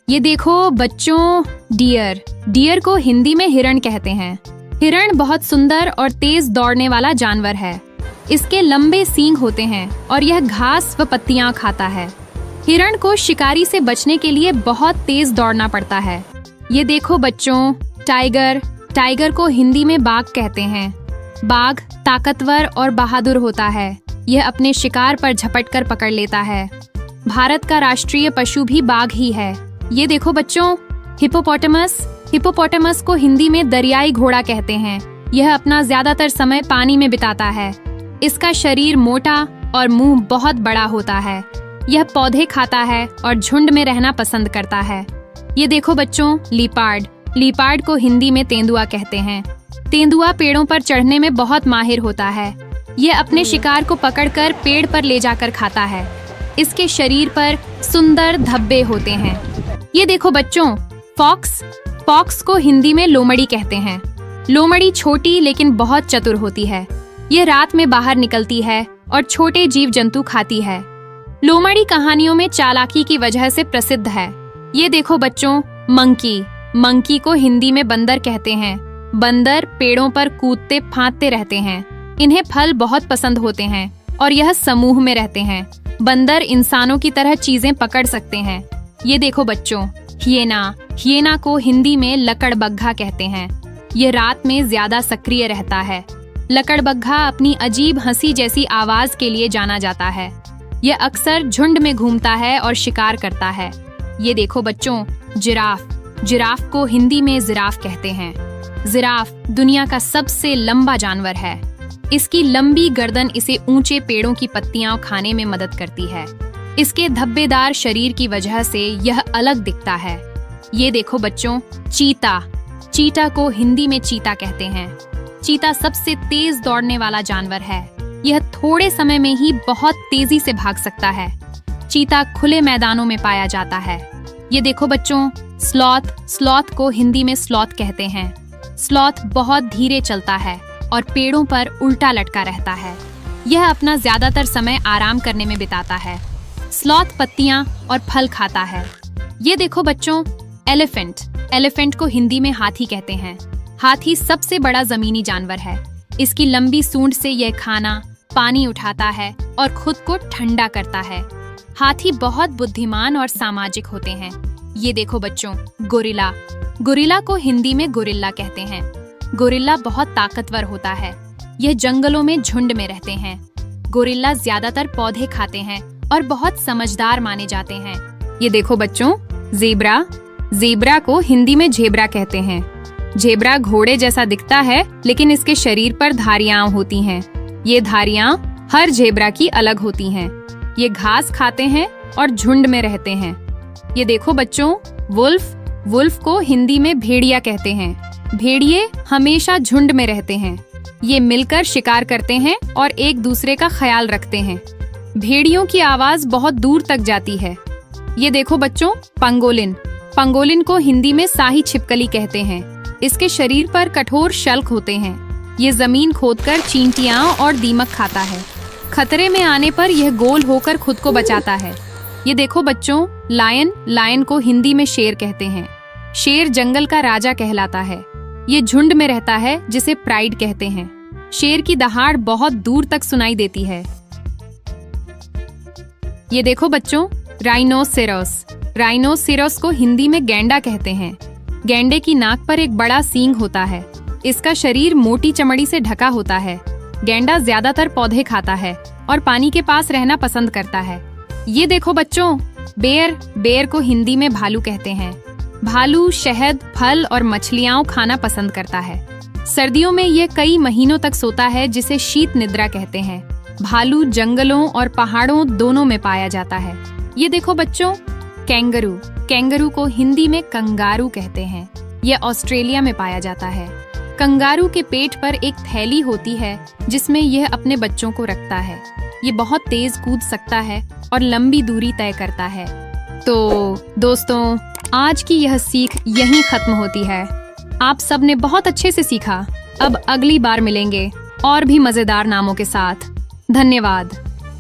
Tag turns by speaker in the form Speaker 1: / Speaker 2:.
Speaker 1: ये देखो बच्चों, डियर। डियर को हिंदी में हिरण कहते हैं। हिरण बहुत सुंदर और तेज दौड़ने वाला जानवर है। इसके लंबे सींग होते हैं और यह घास व पत्तियां खाता है। हिरण को शिकारी से बचने के लिए बहुत तेज दौड़ना पड़ता है। ये देखो बच्चों, टाइगर। टाइगर को हिंदी में बाघ कहते हैं। बाघ ताकतवर और बहादुर होता है। यह अपने शिकार पर झपटकर पकड़ लेता है। भारत का राष्ट्रीय पशु भी बाघ ही है। ये देखो बच्चों, हिप्पोपोटामस। हिप्पोपोटामस को हिंदी में दरियाई घोड़ा कहते हैं। यह अपना ज्यादातर समय पानी में बिताता है। इसका शरीर मोटा और मुंह बहुत बड़ा होता है। यह पौधे खाता है और झुंड में रहना पसंद करता है। ये देखो बच्चों, लीपार्ड। लीपार्ड को हिंदी में तेंदुआ कहते हैं। तेंदुआ पेड़ों पर चढ़ने में बहुत माहिर होता है। यह अपने शिकार को पकड़कर पेड़ पर ले जाकर खाता है। इसके शरीर पर सुंदर धब्बे होते हैं। ये देखो बच्चों, फॉक्स। फॉक्स को हिंदी में लोमड़ी कहते हैं। लोमड़ी छोटी लेकिन बहुत चतुर होती है। यह रात में बाहर निकलती है और छोटे जीव जंतु खाती है। लोमड़ी कहानियों में चालाकी की वजह से प्रसिद्ध है। ये देखो बच्चों, मंकी। मंकी को हिंदी में बंदर कहते हैं। बंदर पेड़ों पर कूदते फांदते रहते हैं। इन्हें फल बहुत पसंद होते हैं और यह समूह में रहते हैं। बंदर इंसानों की तरह चीजें पकड़ सकते हैं। ये देखो बच्चों, हियेना। हियेना को हिंदी में लकड़बग्घा कहते हैं। ये रात में ज्यादा सक्रिय रहता है। लकड़बग्घा अपनी अजीब हंसी जैसी आवाज के लिए जाना जाता है। यह अक्सर झुंड में घूमता है और शिकार करता है। ये देखो बच्चों, जिराफ। जिराफ को हिंदी में जिराफ कहते हैं। जिराफ दुनिया का सबसे लंबा जानवर है। इसकी लंबी गर्दन इसे ऊंचे पेड़ों की पत्तियां खाने में मदद करती है। इसके धब्बेदार शरीर की वजह से यह अलग दिखता है। ये देखो बच्चों, चीता। चीता को हिंदी में चीता कहते हैं। चीता सबसे तेज दौड़ने वाला जानवर है। यह थोड़े समय में ही बहुत तेजी से भाग सकता है। चीता खुले मैदानों में पाया जाता है। ये देखो बच्चों, स्लॉथ। स्लॉथ को हिंदी में स्लॉथ कहते हैं। स्लॉथ बहुत धीरे चलता है और पेड़ों पर उल्टा लटका रहता है। यह अपना ज्यादातर समय आराम करने में बिताता है। स्लॉथ पत्तियां और फल खाता है। ये देखो बच्चों, एलिफेंट। एलिफेंट को हिंदी में हाथी कहते हैं। हाथी सबसे बड़ा जमीनी जानवर है। इसकी लंबी सूंड से यह खाना, पानी उठाता है और खुद को ठंडा करता है। हाथी बहुत बुद्धिमान और सामाजिक होते हैं। ये देखो बच्चों, गोरिल्ला। गोरिल्ला को हिंदी में गोरिल्ला कहते हैं। गोरिल्ला बहुत ताकतवर होता है। यह जंगलों में झुंड में रहते हैं। गोरिल्ला ज्यादातर पौधे खाते हैं और बहुत समझदार माने जाते हैं। ये देखो बच्चों, ज़ेब्रा। ज़ेब्रा को हिंदी में झेब्रा कहते हैं। झेब्रा घोड़े जैसा दिखता है, लेकिन इसके शरीर पर धारियां होती हैं। ये धारियां हर झेब्रा की अलग होती हैं। ये घास खाते हैं और झुंड में रहते हैं। ये देखो बच्चों, वुल्फ। वुल्फ को हिंदी में भेड़िया कहते हैं। भेड़िए हमेशा झुंड में रहते हैं। ये मिलकर शिकार करते हैं और एक दूसरे का ख्याल रखते हैं। भेड़ियों की आवाज बहुत दूर तक जाती है। ये देखो बच्चों, पंगोलिन। पंगोलिन को हिंदी में शाही छिपकली कहते हैं। इसके शरीर पर कठोर शल्क होते हैं। ये जमीन खोदकर चींटियां और दीमक खाता है। खतरे में आने पर यह गोल होकर खुद को बचाता है। ये देखो बच्चों, लायन। लायन को हिंदी में शेर कहते हैं। शेर जंगल का राजा कहलाता है। ये झुंड में रहता है, जिसे प्राइड कहते हैं। शेर की दहाड़ बहुत दूर तक सुनाई देती है। ये देखो बच्चों, राइनोसेरस। राइनोसेरस को हिंदी में गैंडा कहते हैं। गैंडे की नाक पर एक बड़ा सींग होता है। इसका शरीर मोटी चमड़ी से ढका होता है। गैंडा ज्यादातर पौधे खाता है और पानी के पास रहना पसंद करता है। ये देखो बच्चों, बेर। बेर को हिंदी में भालू कहते हैं। भालू शहद, फल और मछलियां खाना पसंद करता है। सर्दियों में यह कई महीनों तक सोता है, जिसे शीत निद्रा कहते हैं। भालू जंगलों और पहाड़ों दोनों में पाया जाता है। ये देखो बच्चों, कैंगरू। कैंगरू को हिंदी में कंगारू कहते हैं। यह ऑस्ट्रेलिया में पाया जाता है। कंगारू के पेट पर एक थैली होती है, जिसमें यह अपने बच्चों को रखता है। ये बहुत तेज कूद सकता है और लंबी दूरी तय करता है। तो दोस्तों, आज की यह सीख यहीं खत्म होती है। आप सब ने बहुत अच्छे से सीखा। अब अगली बार मिलेंगे और भी मजेदार नामों के साथ। धन्यवाद।